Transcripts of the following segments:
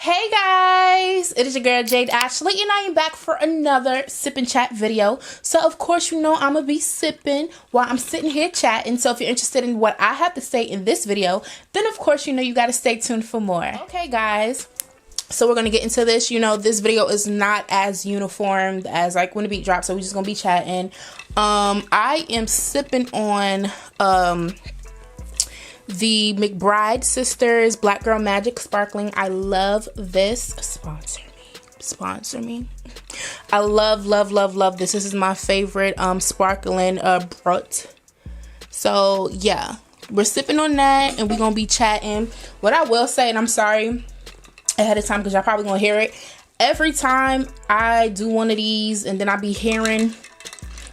Hey guys, it is your girl Jade Ashley and I am back for another sip and chat video. So of course you know I'm gonna be sipping while I'm sitting here chatting. So if you're interested in what I have to say in this video, then of course you know you gotta stay tuned for more. Okay guys, so we're gonna get into this. You know, this video is not as uniform as like when the beat drops, so we're just gonna be chatting. I am sipping on the McBride Sisters Black Girl Magic Sparkling. I love this. Sponsor me. I love this. This is my favorite sparkling brut. So yeah, we're sipping on that and we're gonna be chatting. What I will say, and I'm sorry ahead of time because y'all probably gonna hear it, every time I do one of these and then I be hearing,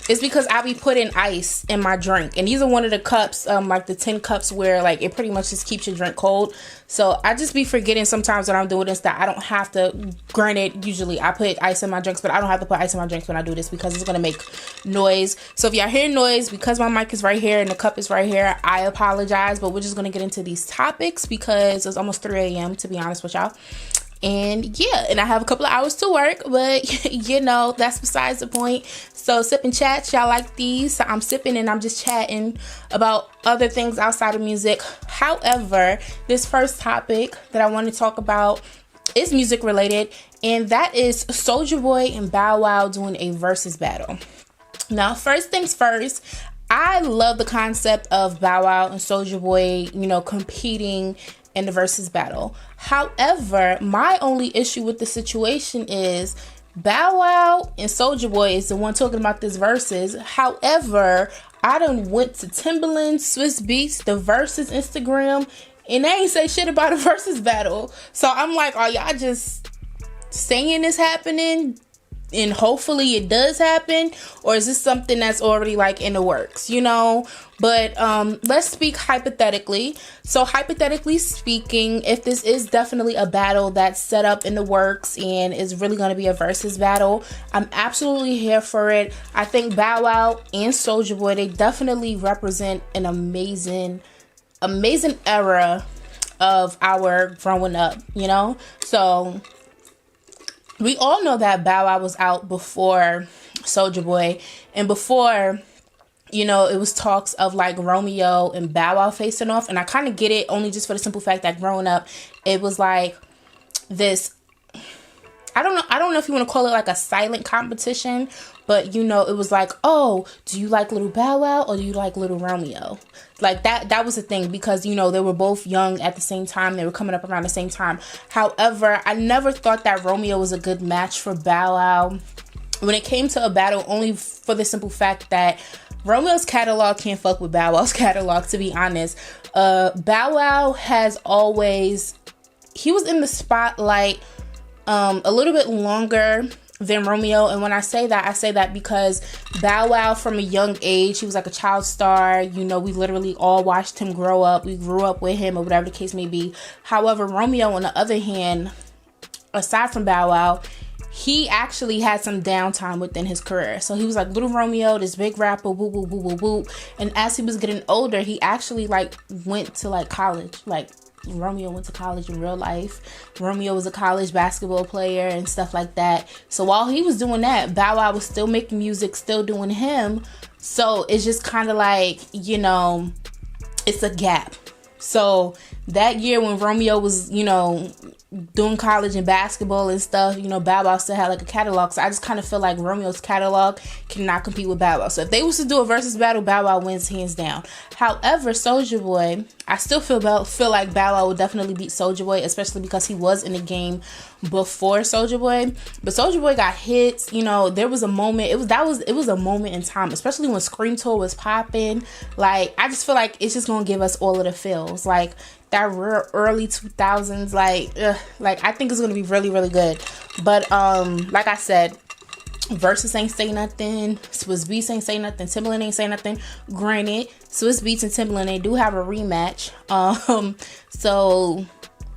it's because I be putting ice in my drink. And these are one of the cups, like the 10 cups where like it pretty much just keeps your drink cold. So I just be forgetting sometimes when I'm doing this that I don't have to, granted, usually I put ice in my drinks, but I don't have to put ice in my drinks when I do this because it's going to make noise. So if y'all hear noise, because my mic is right here and the cup is right here, I apologize. But we're just going to get into these topics because it's almost 3 a.m. to be honest with y'all. And yeah, and I have a couple of hours to work, but you know, that's besides the point. So sip and chat, y'all like these. So I'm sipping and I'm just chatting about other things outside of music. However, this first topic that I want to talk about is music related, and that is Soulja Boy and Bow Wow doing a versus battle. Now, first things first, I love the concept of Bow Wow and Soulja Boy, you know, competing in the versus battle. However, my only issue with the situation is Bow Wow and Soulja Boy is the one talking about this versus. However, I done went to Timberland, Swiss Beats, the versus Instagram, and they ain't say shit about a versus battle. So I'm like, are y'all just saying it's happening and hopefully it does happen, or is this something that's already like in the works, you know? But let's speak hypothetically. So hypothetically speaking, if this is definitely a battle that's set up in the works and is really going to be a versus battle, I'm absolutely here for it. I think Bow Wow and Soulja Boy, they definitely represent an amazing era of our growing up, you know? So we all know that Bow Wow was out before Soulja Boy, and before, you know, it was talks of like Romeo and Bow Wow facing off, and I kind of get it only just for the simple fact that growing up, it was like this, I don't know if you want to call it like a silent competition, but you know, it was like, oh, do you like little Bow Wow or do you like little Romeo? Like that was the thing, because you know, they were both young at the same time, they were coming up around the same time. However, I never thought that Romeo was a good match for Bow Wow when it came to a battle, only for the simple fact that Romeo's catalog can't fuck with Bow Wow's catalog, to be honest. Bow Wow has always, he was in the spotlight a little bit longer than Romeo, and when I say that because Bow Wow from a young age, he was like a child star, you know, we literally all watched him grow up, we grew up with him, or whatever the case may be. However, Romeo, on the other hand, aside from Bow Wow, he actually had some downtime within his career. So he was like little Romeo, this big rapper, woo woo woo woo woo, and as he was getting older, he actually like went to like college. Like Romeo went to college in real life. Romeo was a college basketball player and stuff like that. So while he was doing that, Bow Wow was still making music, still doing him. So it's just kind of like, you know, it's a gap. So that year when Romeo was, you know, doing college and basketball and stuff, you know, Bow Wow still had like a catalog. So I just kind of feel like Romeo's catalog cannot compete with Bow Wow. So if they was to do a versus battle, Bow Wow wins hands down. However, Soulja Boy, I still feel like Bow Wow would definitely beat Soulja Boy, especially because he was in the game before Soulja Boy. But Soulja Boy got hits, you know, there was a moment, it was a moment in time, especially when Scream Tour was popping. Like, I just feel like it's just gonna give us all of the feels. Like that real early 2000s, like I think it's gonna be really, really good. But like I said, Verzuz ain't say nothing, Swiss Beats ain't say nothing, Timberland ain't say nothing. Granted, Swiss Beats and Timberland, they do have a rematch. So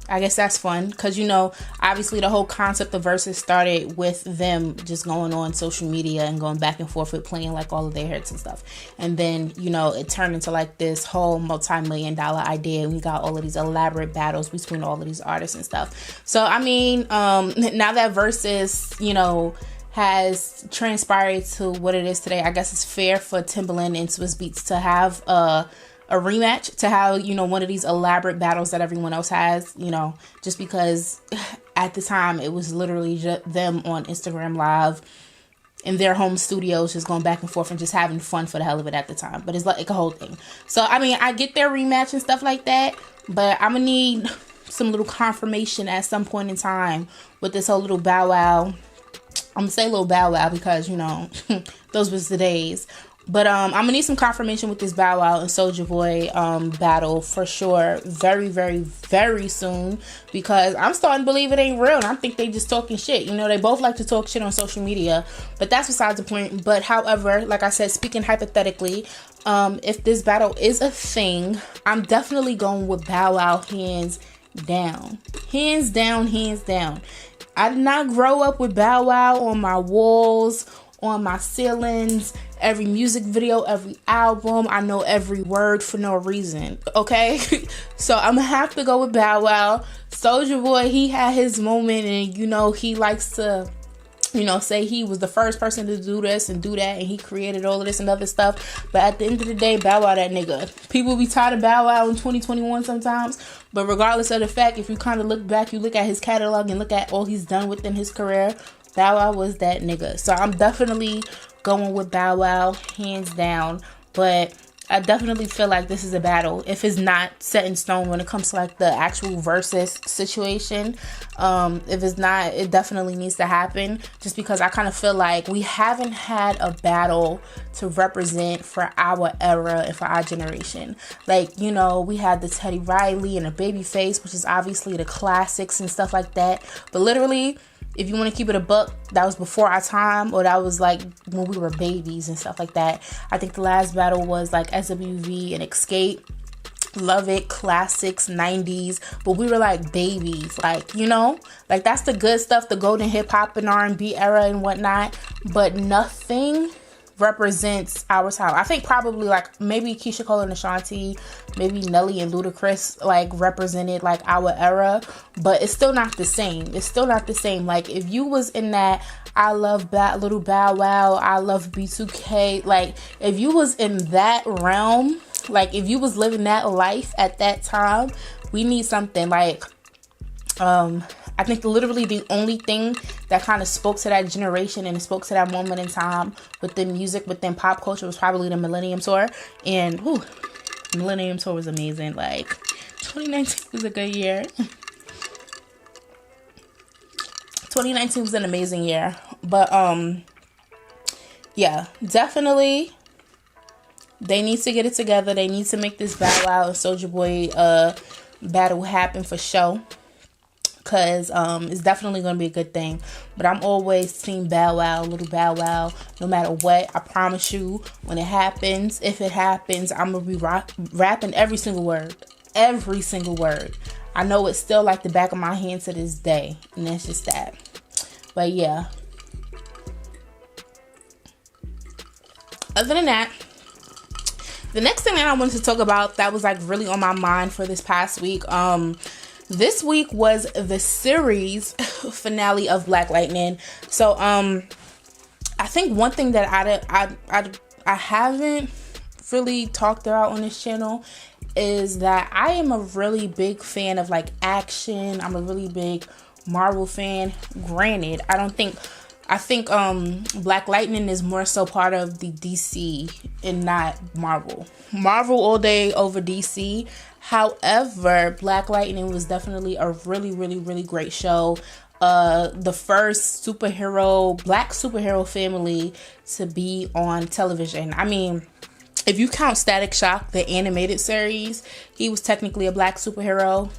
I guess that's fun because, you know, obviously the whole concept of Verzuz started with them just going on social media and going back and forth with playing like all of their hits and stuff. And then, you know, it turned into like this whole multi-million-dollar idea. And we got all of these elaborate battles between all of these artists and stuff. So, I mean, now that Verzuz, you know, has transpired to what it is today, I guess it's fair for Timbaland and Swizz Beatz to have a rematch, to have, you know, one of these elaborate battles that everyone else has, you know, just because at the time it was literally just them on Instagram Live in their home studios just going back and forth and just having fun for the hell of it at the time. But it's like a whole thing. So, I mean, I get their rematch and stuff like that, but I'm gonna need some little confirmation at some point in time with this whole little Bow Wow. I'm gonna say little Bow Wow because, you know, those was the days. But I'm gonna need some confirmation with this Bow Wow and Soulja Boy battle for sure, very, very, very soon, because I'm starting to believe it ain't real. And I think they just talking shit. You know, they both like to talk shit on social media, but that's besides the point. But however, like I said, speaking hypothetically, if this battle is a thing, I'm definitely going with Bow Wow hands down. Hands down, hands down. I did not grow up with Bow Wow on my walls, on my ceilings, every music video, every album. I know every word for no reason, okay? So I'm gonna have to go with Bow Wow. Soulja Boy, he had his moment, and, you know, he likes to, you know, say he was the first person to do this and do that, and he created all of this and other stuff. But at the end of the day, Bow Wow that nigga. People be tired of Bow Wow in 2021 sometimes, but regardless of the fact, if you kind of look back, you look at his catalog and look at all he's done within his career, Bow Wow was that nigga. So I'm definitely going with Bow Wow, hands down. But I definitely feel like this is a battle, if it's not set in stone when it comes to like the actual versus situation. If it's not, it definitely needs to happen, just because I kind of feel like we haven't had a battle to represent for our era and for our generation. Like, you know, we had the Teddy Riley and a Babyface, which is obviously the classics and stuff like that. But literally, if you want to keep it a buck, that was before our time, or that was like when we were babies and stuff like that. I think the last battle was like SWV and Escape. Love it, classics, 90s, but we were like babies, like, you know, like that's the good stuff, the golden hip hop and R&B era and whatnot, but nothing represents our time. I think probably like maybe Keisha Cole and Ashanti, maybe Nelly and Ludacris like represented like our era, but it's still not the same. It's still not the same. Like if you was in that I love Little Bow Wow, I love B2K, like if you was in that realm, like if you was living that life at that time, we need something like I think literally the only thing that kind of spoke to that generation and spoke to that moment in time within music, within pop culture, was probably the Millennium Tour. And whew, Millennium Tour was amazing. Like 2019 was a good year. 2019 was an amazing year. But yeah, definitely they need to get it together. They need to make this Bow Wow and Soulja Boy battle happen for sure. Because it's definitely going to be a good thing. But I'm always team Bow Wow, Little Bow Wow, no matter what. I promise you, when it happens, if it happens, I'm going to be rapping every single word. Every single word. I know it's still like the back of my hand to this day. And that's just that. But yeah. Other than that, the next thing that I wanted to talk about that was like really on my mind for this past week, this week was the series finale of Black Lightning. So, I think one thing that I haven't really talked about on this channel is that I am a really big fan of like action. I'm a really big Marvel fan. Granted, I think Black Lightning is more so part of the DC and not Marvel. Marvel all day over DC. However, Black Lightning was definitely a really, really, really great show. The first black superhero family to be on television. I mean, if you count Static Shock, the animated series, he was technically a black superhero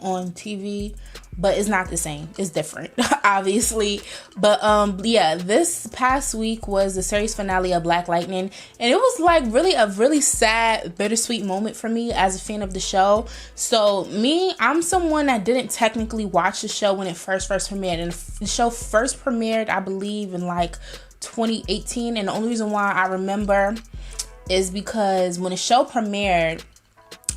on TV. but it's not the same. It's different, obviously. But yeah, this past week was the series finale of Black Lightning, and it was like really a really sad, bittersweet moment for me as a fan of the show. So I'm someone that didn't technically watch the show when it first premiered, and the show first premiered, I believe, in like 2018. And the only reason why I remember is because when the show premiered,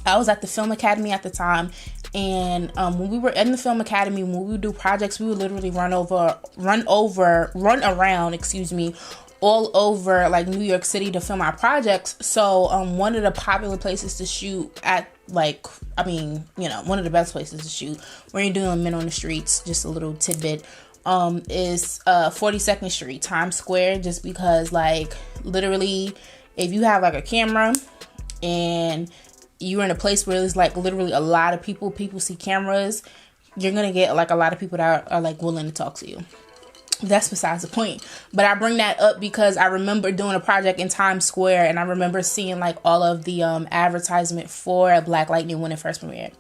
I was at the Film Academy at the time, and when we were in the Film Academy, when we would do projects, we would literally run around, all over like New York City to film our projects. So one of the popular places to shoot at, like, one of the best places to shoot when you're doing Men on the Streets, just a little tidbit, is 42nd Street, Times Square, just because, like, literally, if you have like a camera and you're in a place where there's like literally a lot of people see cameras, you're gonna get like a lot of people that are like willing to talk to you. That's besides the point. But I bring that up because I remember doing a project in Times Square, and I remember seeing like all of the advertisement for Black Lightning when it first premiered.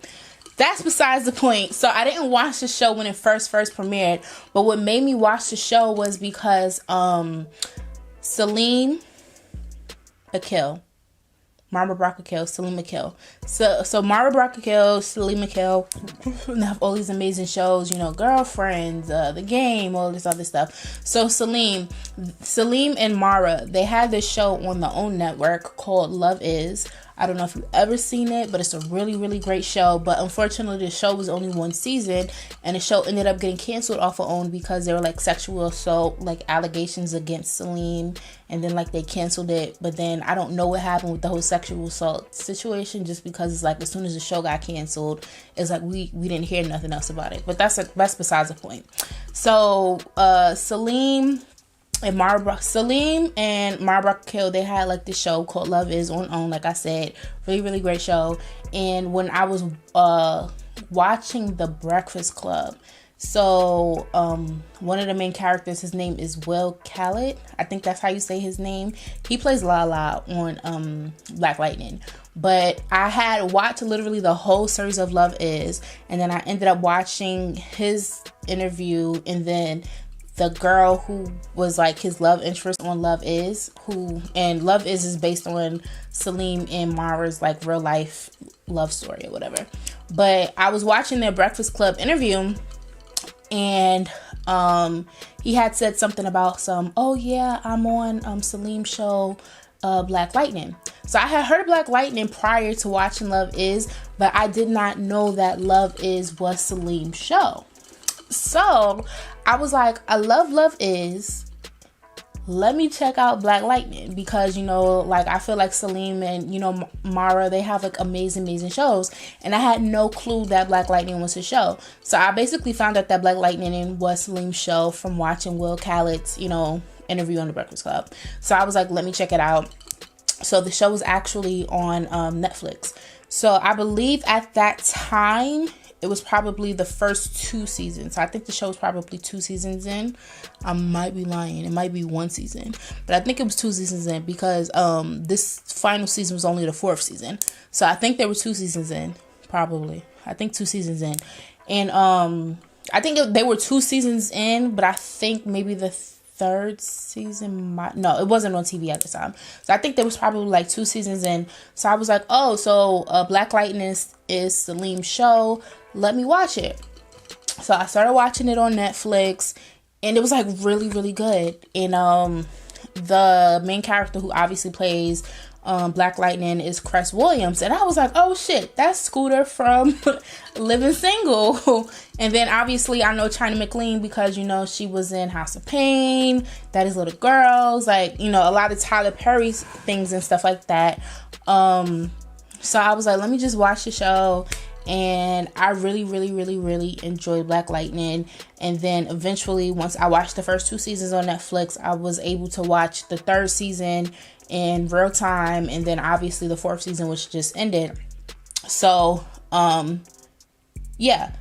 That's besides the point. So I didn't watch the show when it first premiered, but what made me watch the show was because Salim Akil, Mara Brock-Akil, Salim Akil. So Mara Brock-Akil, Salim Akil, they have all these amazing shows, Girlfriends, The Game, all this other stuff. So Salim and Mara, they had this show on their own network called Love Is. I don't know if you've ever seen it, but it's a really, really great show. But unfortunately, the show was only one season, and the show ended up getting canceled off of OWN because there were like sexual assault, like allegations against Salim, and then like they canceled it. But then I don't know what happened with the whole sexual assault situation, just because it's like as soon as the show got canceled, it's like we didn't hear nothing else about it. But that's besides the point. So Salim and Mara Brock-Akil, they had like this show called Love Is on OWN, like I said, really, really great show. And when I was watching The Breakfast Club, so one of the main characters, his name is Will Khaled, I think that's how you say his name. He plays Lala on Black Lightning. But I had watched literally the whole series of Love Is, and then I ended up watching his interview, and then the girl who was like his love interest on Love Is, and Love Is based on Salim and Mara's like real life love story or whatever. But I was watching their Breakfast Club interview, and he had said something about oh yeah, I'm on Salim's show, Black Lightning. So I had heard Black Lightning prior to watching Love Is, but I did not know that Love Is was Salim's show. So I was like, I love Love Is. Let me check out Black Lightning, because, like I feel like Salim and, Mara, they have like amazing shows. And I had no clue that Black Lightning was his show. So I basically found out that Black Lightning was Salim's show from watching Will Khaled's, interview on The Breakfast Club. So I was like, let me check it out. So the show was actually on Netflix. So I believe at that time, it was probably the first 2 seasons. I think the show was probably 2 seasons in. I might be lying. It might be 1 season. But I think it was 2 seasons in, because this final season was only the 4th season. So I think there were 2 seasons in. Probably. I think 2 seasons in. And I think they were 2 seasons in, but I think maybe the 3rd season no, it wasn't on TV at the time. So I think there was probably like 2 seasons in. So I was like, oh, so Black Lightning is Salim's show. Let me watch it. So I started watching it on Netflix, and it was like really, really good. And the main character, who obviously plays Black Lightning, is Cress Williams. And I was like, oh shit, that's Scooter from Living Single. And then obviously I know China McLean, because she was in House of Pain, That Is Little Girls, like a lot of Tyler Perry things and stuff like that. So I was like, let me just watch the show. And I really, really, really, really enjoyed Black Lightning. And then eventually, once I watched the first 2 seasons on Netflix, I was able to watch the 3rd season in real time. And then obviously the 4th season, which just ended. So, yeah.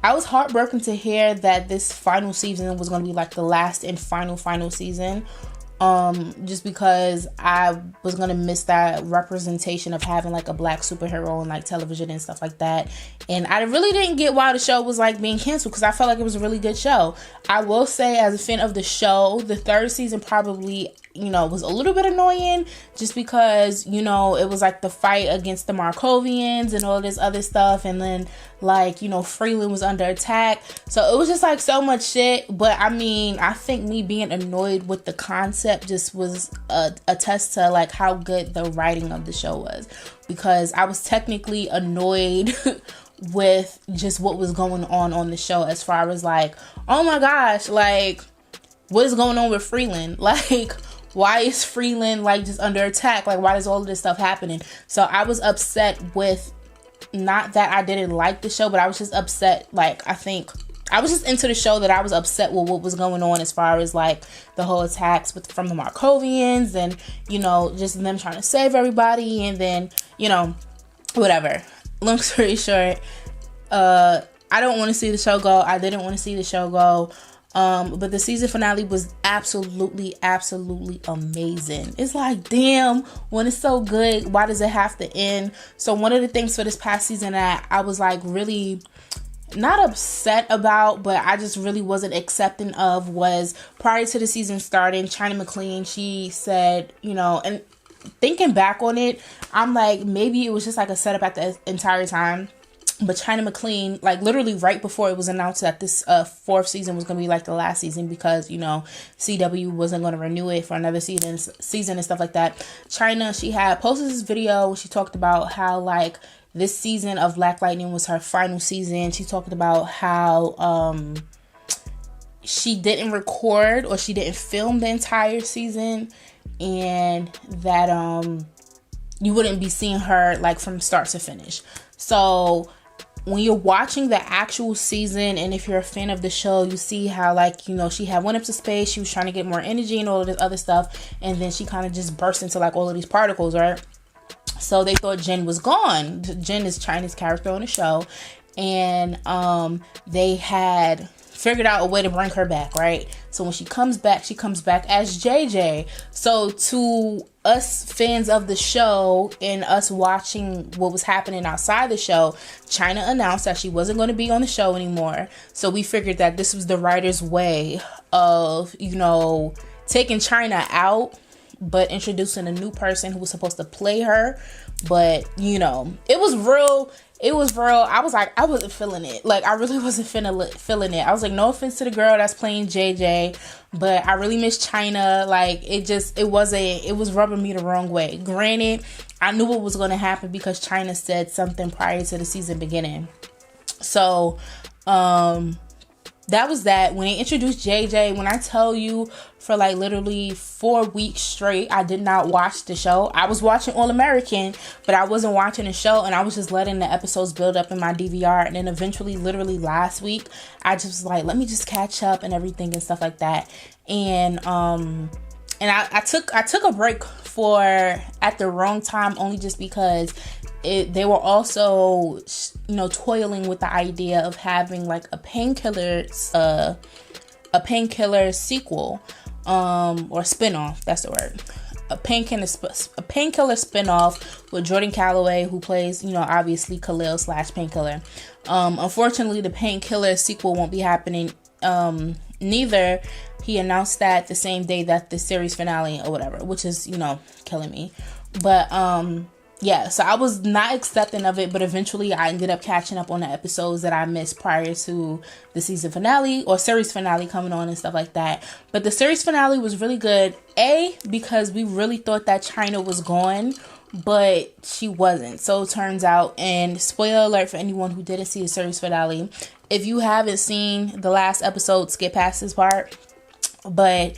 I was heartbroken to hear that this final season was going to be like the last and final season. just because I was gonna miss that representation of having like a black superhero on like television and stuff like that. And I really didn't get why the show was like being canceled, because I felt like it was a really good show. I will say, as a fan of the show, the third season probably, was a little bit annoying, just because, it was like the fight against the Markovians and all this other stuff, and then like, Freeland was under attack, so it was just like so much shit. But I mean, I think me being annoyed with the concept just was a test to like how good the writing of the show was, because I was technically annoyed with just what was going on the show, as far as like, oh my gosh, like what is going on with Freeland, like why is Freeland like just under attack, like why is all of this stuff happening. So I was upset with, not that I didn't like the show, but I was just upset, like I think I was just into the show that I was upset with what was going on, as far as like the whole attacks from the Markovians, and just them trying to save everybody, and then whatever. Long story short, I don't want to see the show go. I didn't want to see the show go. But the season finale was absolutely amazing. It's like, damn, when it's so good, why does it have to end? So one of the things for this past season that I was like really not upset about, but I just really wasn't accepting of, was prior to the season starting, China McClain, she said, and thinking back on it, I'm like, maybe it was just like a setup at the entire time. But China McClain, like literally right before it was announced that this fourth season was going to be like the last season, because, CW wasn't going to renew it for another season and stuff like that. China, she had posted this video where she talked about how like this season of Black Lightning was her final season. She talked about how she didn't record, or she didn't film the entire season, and that you wouldn't be seeing her like from start to finish. So when you're watching the actual season, and if you're a fan of the show, you see how like, she had went up to space, she was trying to get more energy and all of this other stuff, and then she kind of just burst into like all of these particles, right? So they thought Jen was gone. Jen is China's character on the show, and they had figured out a way to bring her back, right? So when she comes back as JJ. So to us fans of the show and us watching what was happening outside the show, China announced that she wasn't going to be on the show anymore. So we figured that this was the writer's way of, taking China out, but introducing a new person who was supposed to play her. But, it was real. I was like, I wasn't feeling it. Like, I really wasn't feeling it. I was like, no offense to the girl that's playing JJ, but I really miss China. Like, it was rubbing me the wrong way. Granted, I knew what was going to happen because China said something prior to the season beginning. So, that was that. When they introduced JJ, when I tell you, for like literally 4 weeks straight, I did not watch the show. I was watching All American, but I wasn't watching the show, and I was just letting the episodes build up in my DVR. And then eventually, literally last week, I just was like, let me just catch up and everything and stuff like that. And I took a break at the wrong time, only just because they were also, toiling with the idea of having like a painkiller sequel, or spinoff. That's the word. A painkiller spinoff with Jordan Calloway, who plays, obviously Khalil / Painkiller. Unfortunately, the Painkiller sequel won't be happening. Neither. He announced that the same day that the series finale or whatever, which is, killing me. But, yeah, so I was not accepting of it, but eventually I ended up catching up on the episodes that I missed prior to the season finale or series finale coming on and stuff like that. But the series finale was really good, because we really thought that China was gone, but she wasn't. So it turns out, and spoiler alert for anyone who didn't see the series finale, if you haven't seen the last episode, skip past this part. But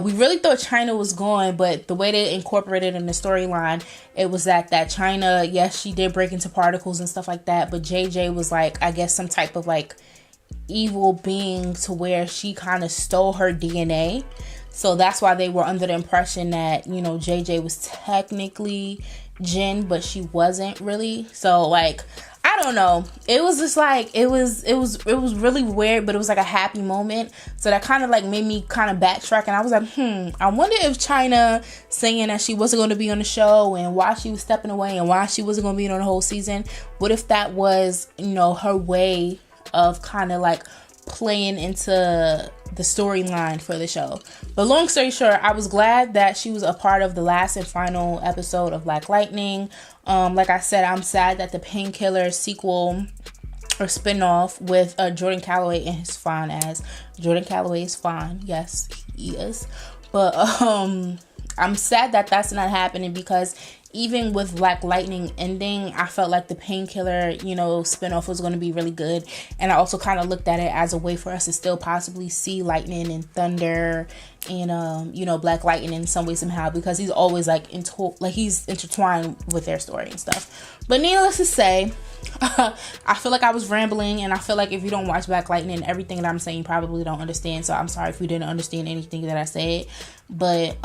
we really thought China was gone, but the way they incorporated in the storyline, it was that China, yes, she did break into particles and stuff like that, but JJ was like, I guess, some type of like evil being, to where she kind of stole her DNA. So that's why they were under the impression that, JJ was technically Jen, but she wasn't really. So like, I I don't know. It was just like it was really weird, but it was like a happy moment. So that kind of like made me kind of backtrack, and I was like, I wonder if China saying that she wasn't going to be on the show and why she was stepping away and why she wasn't going to be on the whole season. What if that was, her way of kind of like playing into the storyline for the show. But long story short, I was glad that she was a part of the last and final episode of Black Lightning. Like I said, I'm sad that the Painkiller sequel or spinoff with Jordan Calloway and his fine ass. Jordan Calloway is fine. Yes, he is. But I'm sad that that's not happening, because even with Black Lightning ending, I felt like the Painkiller, spinoff was going to be really good. And I also kind of looked at it as a way for us to still possibly see Lightning and Thunder and, Black Lightning in some way, somehow, because he's always he's intertwined with their story and stuff. But needless to say, I feel like I was rambling, and I feel like if you don't watch Black Lightning, everything that I'm saying you probably don't understand. So I'm sorry if you didn't understand anything that I said. But,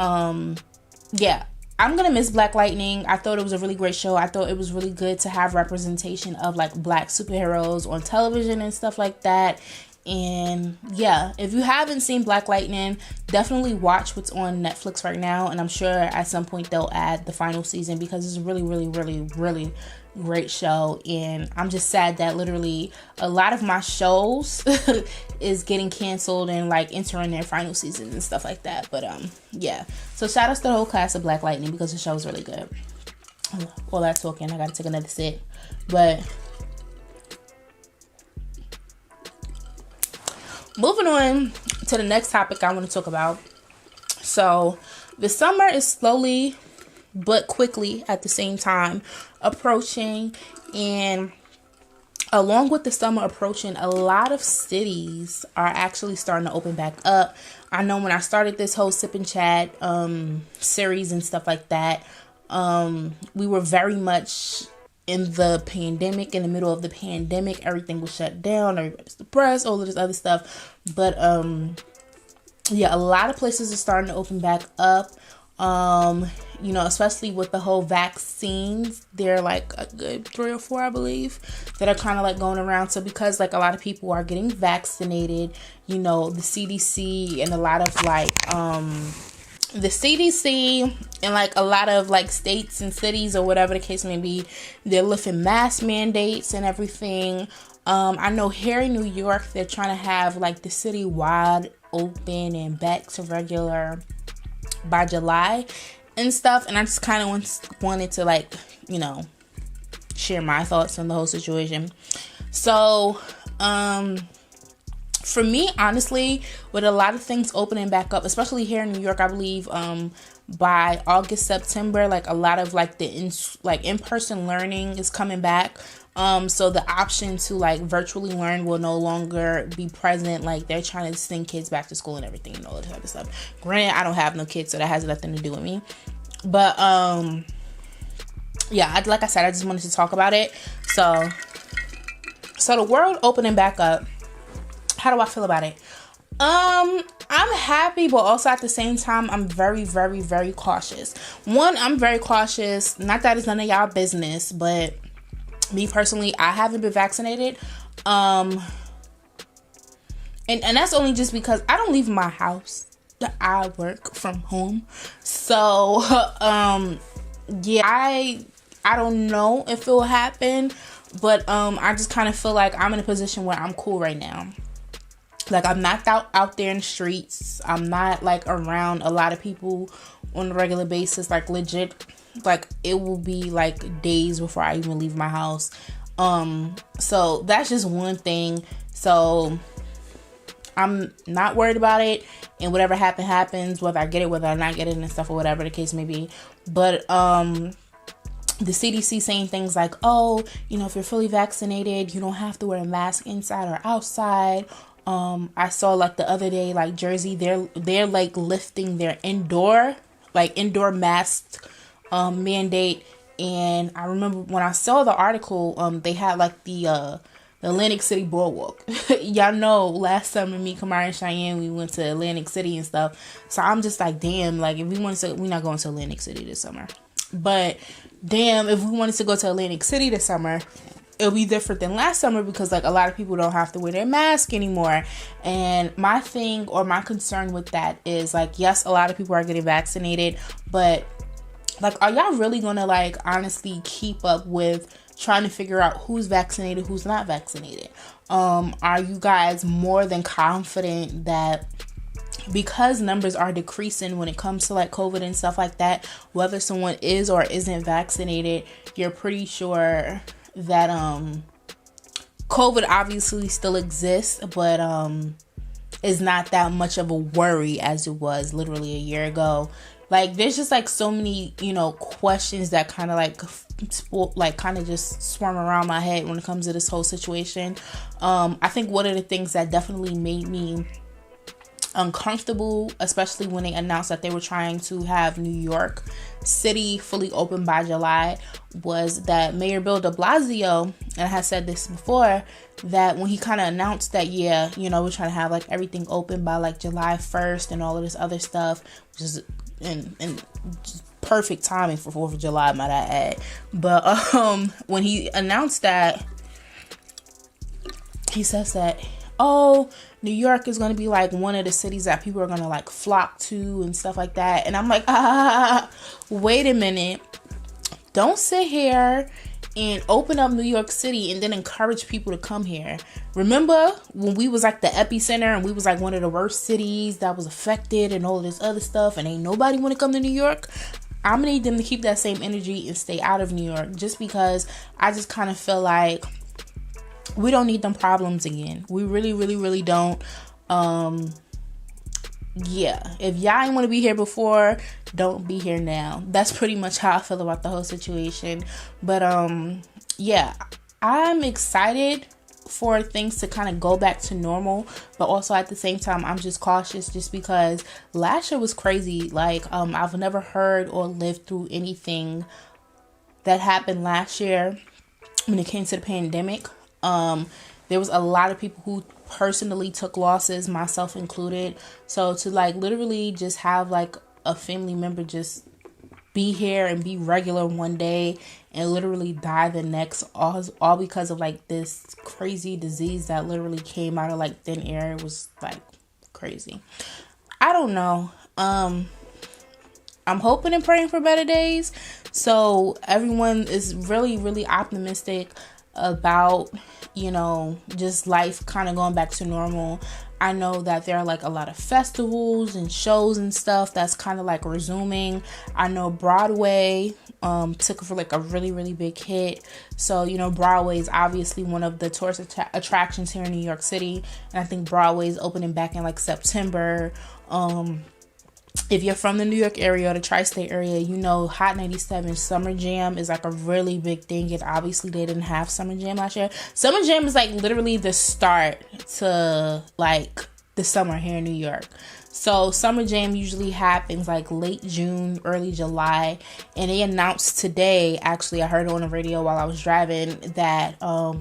yeah. I'm gonna miss Black Lightning. I thought it was a really great show. I thought it was really good to have representation of like black superheroes on television and stuff like that. And yeah, if you haven't seen Black Lightning, definitely watch what's on Netflix right now. And I'm sure at some point they'll add the final season, because it's a really, really, really, really great show. And I'm just sad that literally a lot of my shows is getting canceled and like entering their final seasons and stuff like that. But yeah, so shout out to the whole cast of Black Lightning, because the show is really good. All that talking, I gotta take another sip. But moving on to the next topic I want to talk about. So the summer is slowly but quickly at the same time approaching, and along with the summer approaching, a lot of cities are actually starting to open back up. I know when I started this whole Sip and Chat series and stuff like that, we were very much in the pandemic, in the middle of the pandemic. Everything was shut down, everybody's depressed, all of this other stuff. But yeah, a lot of places are starting to open back up. Especially with the whole vaccines, there are like a good 3 or 4, I believe, that are kind of like going around. So because like a lot of people are getting vaccinated, the CDC and a lot of like, the CDC and like a lot of like states and cities or whatever the case may be, they're lifting mask mandates and everything. I know here in New York, they're trying to have like the city wide open and back to regular by July and stuff. And I just kind of wanted to like, share my thoughts on the whole situation. So, for me, honestly, with a lot of things opening back up, especially here in New York, I believe, by August, September, like a lot of like the in-person learning is coming back. So the option to like virtually learn will no longer be present. Like they're trying to send kids back to school and everything and all that type of stuff. Granted, I don't have no kids, so that has nothing to do with me. But yeah, like I said, I just wanted to talk about it. So the world opening back up. How do I feel about it? I'm happy, but also at the same time, I'm very, very, very cautious. One, I'm very cautious. Not that it's none of y'all business, but me personally, I haven't been vaccinated. And that's only just because I don't leave my house. I work from home. So, yeah, I don't know if it will happen, but I just kind of feel like I'm in a position where I'm cool right now. Like, I'm not out there in the streets. I'm not, like, around a lot of people on a regular basis. Like, legit, like, it will be, like, days before I even leave my house. So, that's just one thing. So, I'm not worried about it. And whatever happens, whether I get it, whether I not get it and stuff, or whatever the case may be. But, the CDC saying things like, oh, if you're fully vaccinated, you don't have to wear a mask inside or outside. I saw like the other day, like Jersey, they're like lifting their indoor mask mandate. And I remember when I saw the article, they had like the Atlantic City boardwalk. Y'all know last summer, me, Kamara, and Cheyenne, we went to Atlantic City and stuff. So I'm just like, damn, like if we wanted to, we're not going to Atlantic City this summer. But damn, if we wanted to go to Atlantic City this summer, it'll be different than last summer because like a lot of people don't have to wear their mask anymore. And my thing or my concern with that is like, yes, a lot of people are getting vaccinated, but like, are y'all really gonna like honestly keep up with trying to figure out who's vaccinated, who's not vaccinated? Are you guys more than confident that because numbers are decreasing when it comes to like COVID and stuff like that, whether someone is or isn't vaccinated, you're pretty sure that COVID obviously still exists, but is not that much of a worry as it was literally a year ago? Like, there's just like so many, you know, questions that kind of like kind of just swarm around my head when it comes to this whole situation. I think one of the things that definitely made me uncomfortable, especially when they announced that they were trying to have New York City fully open by July, was that Mayor Bill de Blasio, and I had said this before, that when he kind of announced that, yeah, you know, we're trying to have like everything open by like July 1st and all of this other stuff, which is and perfect timing for 4th of July, might I add. But when he announced that, he says that, oh, New York is going to be like one of the cities that people are going to like flock to and stuff like that. And I'm like, wait a minute. Don't sit here and open up New York City and then encourage people to come here. Remember when we was like the epicenter and we was like one of the worst cities that was affected and all this other stuff, and ain't nobody want to come to New York? I'm gonna need them to keep that same energy and stay out of New York, just because I just kind of feel like we don't need them problems again. We really, really, really don't. Yeah, if y'all ain't want to be here before, don't be here now. That's pretty much how I feel about the whole situation. But yeah, I'm excited for things to kind of go back to normal, but also at the same time I'm just cautious, just because last year was crazy. Like I've never heard or lived through anything that happened last year when it came to the pandemic. There was a lot of people who personally took losses, myself included. So to like literally just have like a family member just be here and be regular one day and literally die the next, all because of like this crazy disease that literally came out of like thin air, was like crazy. I don't know. I'm hoping and praying for better days. So everyone is really, really optimistic about, you know, just life kind of going back to normal. I know that there are like a lot of festivals and shows and stuff that's kind of like resuming. I know Broadway took for like a really, really big hit. So, you know, Broadway is obviously one of the tourist attractions here in New York City, and I think Broadway is opening back in like September. If you're from the New York area or the tri-state area, you know Hot 97 Summer Jam is like a really big thing. And obviously they didn't have Summer Jam last year. Summer Jam is like literally the start to like the summer here in New York. So Summer Jam usually happens like late June, early July. And they announced today, actually I heard it on the radio while I was driving, that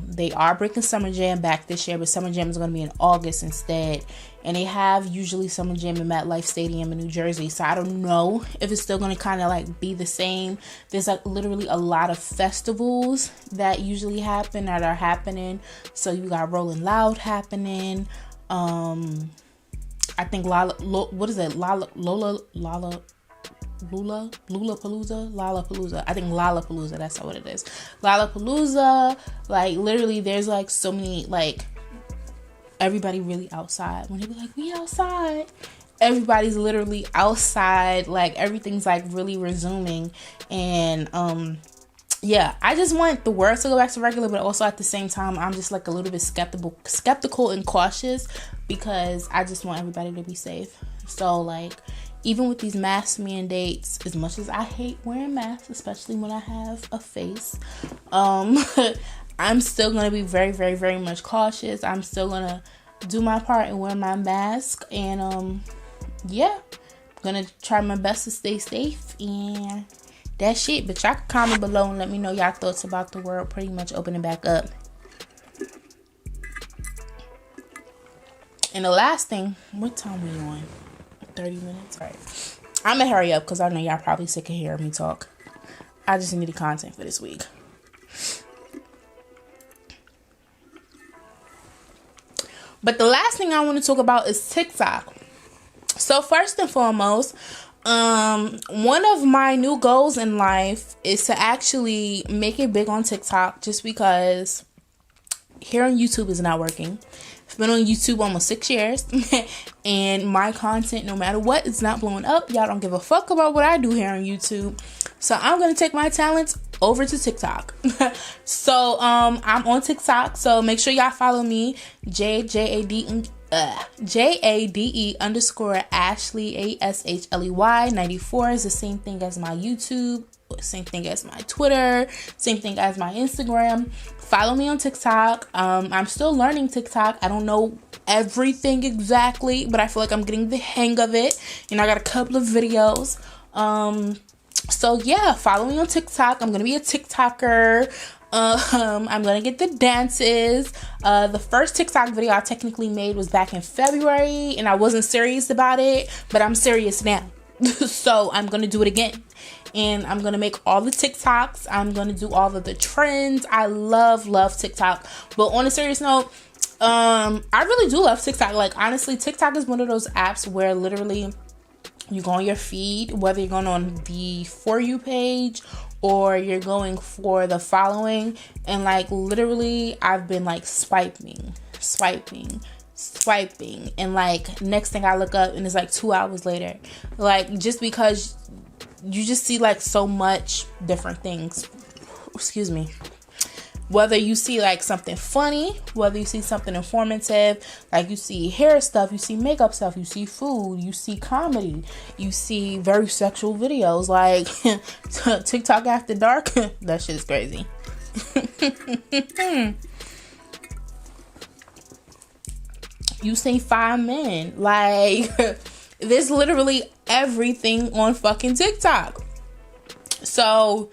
they are bringing Summer Jam back this year, but Summer Jam is going to be in August instead. And they have usually Summer Jam in MetLife Stadium in New Jersey. So I don't know if it's still going to kind of like be the same. There's like literally a lot of festivals that usually happen that are happening. So you got Rolling Loud happening. I think Lollapalooza. I think Lollapalooza, that's what it is. Lollapalooza, like literally there's like so many, like everybody really outside. When they be like, we outside, everybody's literally outside. Like everything's like really resuming. And yeah, I just want the world to go back to regular, but also at the same time I'm just like a little bit skeptical and cautious, because I just want everybody to be safe. So like even with these mask mandates, as much as I hate wearing masks, especially when I have a face, I'm still going to be very, very, very much cautious. I'm still going to do my part and wear my mask. And yeah, I'm going to try my best to stay safe. And that's it. But y'all can comment below and let me know y'all thoughts about the world pretty much opening back up. And the last thing, what time we on? 30 minutes? All right. I'm going to hurry up because I know y'all probably sick of hearing me talk. I just need the content for this week. But the last thing I want to talk about is TikTok. So first and foremost, one of my new goals in life is to actually make it big on TikTok, just because here on YouTube is not working. I've been on YouTube almost 6 years and my content, no matter what, is not blowing up. Y'all don't give a fuck about what I do here on YouTube. So I'm going to take my talents over to TikTok. So I'm on TikTok. So make sure y'all follow me, JADE _ Ashley ASHLEY 94 is the same thing as my YouTube, same thing as my Twitter, same thing as my Instagram. Follow me on TikTok. I'm still learning TikTok. I don't know everything exactly, but I feel like I'm getting the hang of it. And I got a couple of videos. So yeah, follow me on TikTok. I'm gonna be a TikToker. I'm gonna get the dances. The first TikTok video I technically made was back in February, and I wasn't serious about it, but I'm serious now. So I'm gonna do it again, and I'm gonna make all the TikToks. I'm gonna do all of the trends. I love TikTok. But on a serious note, I really do love TikTok. Like, honestly, TikTok is one of those apps where literally you go on your feed, whether you're going on the For You page or you're going for the following, and like literally I've been like swiping, and like next thing I look up and it's like 2 hours later. Like, just because you just see like so much different things. Excuse me. Whether you see like something funny, whether you see something informative, like you see hair stuff, you see makeup stuff, you see food, you see comedy, you see very sexual videos, like TikTok after dark. That shit is crazy. You see 5 men, like there's literally everything on fucking TikTok. So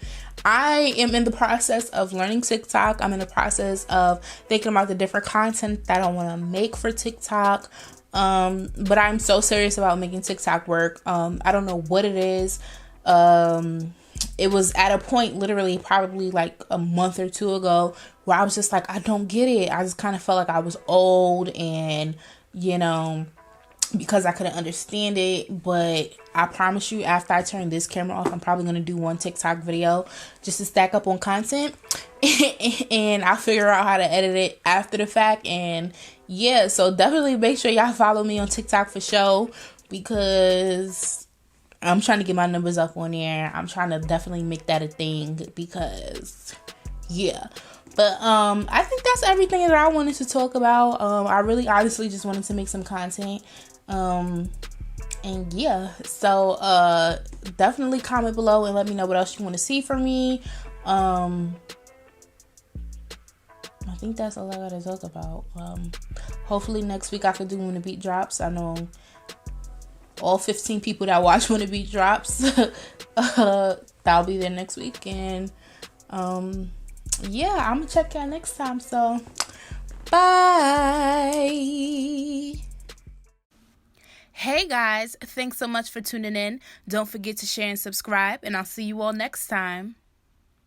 I am in the process of learning TikTok. I'm in the process of thinking about the different content that I want to make for TikTok. But I'm so serious about making TikTok work. I don't know what it is. It was at a point literally probably like a month or two ago where I was just like, I don't get it. I just kind of felt like I was old, and because I couldn't understand it. But I promise you, after I turn this camera off, I'm probably going to do one TikTok video just to stack up on content. And I'll figure out how to edit it after the fact. And yeah, so definitely make sure y'all follow me on TikTok for sure, because I'm trying to get my numbers up on there. I'm trying to definitely make that a thing, because yeah. But I think that's everything that I wanted to talk about. I really honestly just wanted to make some content. And yeah, so definitely comment below and let me know what else you want to see from me. I think that's all I gotta talk about. Hopefully next week I could do When the Beat Drops. I know all 15 people that watch When the Beat Drops, that'll be there next week. And yeah, I'm gonna check y'all next time. So bye. Hey guys, thanks so much for tuning in. Don't forget to share and subscribe, and I'll see you all next time.